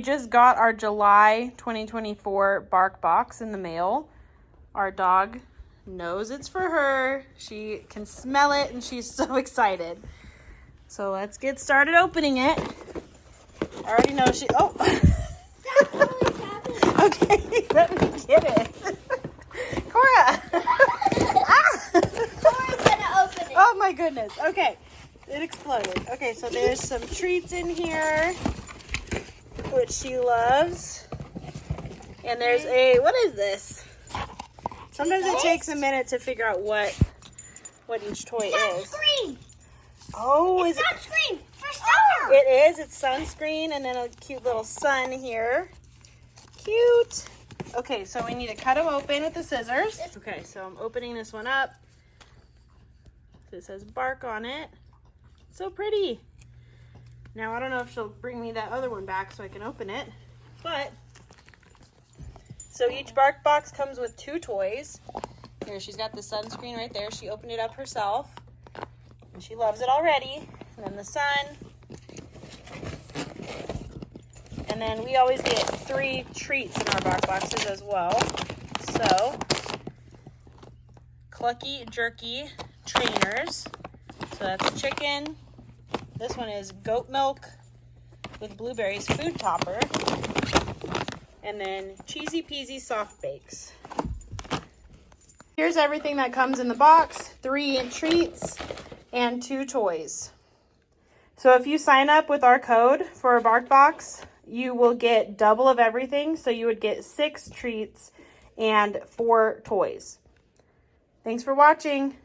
just got our July 2024 bark box in the mail. Our dog knows it's for her. She can smell it and she's so excited. So let's get started opening it. I already know she, oh. Okay, let me get it. Cora. Cora's gonna open it. Oh my goodness. Okay, it exploded. Okay, so there's some treats in here, which she loves. And there's a, what is this? Sometimes it takes a minute to figure out what each toy is. Sunscreen. Oh, is it? Sunscreen for summer. It is. It's sunscreen and then a cute little sun here. Cute. Okay, so we need to cut them open with the scissors. Okay, so I'm opening this one up. It says bark on it. So pretty. Now, I don't know if she'll bring me that other one back so I can open it, but so each bark box comes with 2 toys. Here, she's got the sunscreen right there. She opened it up herself, and she loves it already. And then the sun. And then we always get 3 treats in our bark boxes as well. So, Clucky Jerky Trainers. So that's chicken. This one is goat milk with blueberries food topper. And then Cheesy Peasy Soft Bakes. Here's everything that comes in the box. 3 treats and 2 toys. So if you sign up with our code for a bark box, you will get double of everything. So you would get 6 treats and 4 toys. Thanks for watching.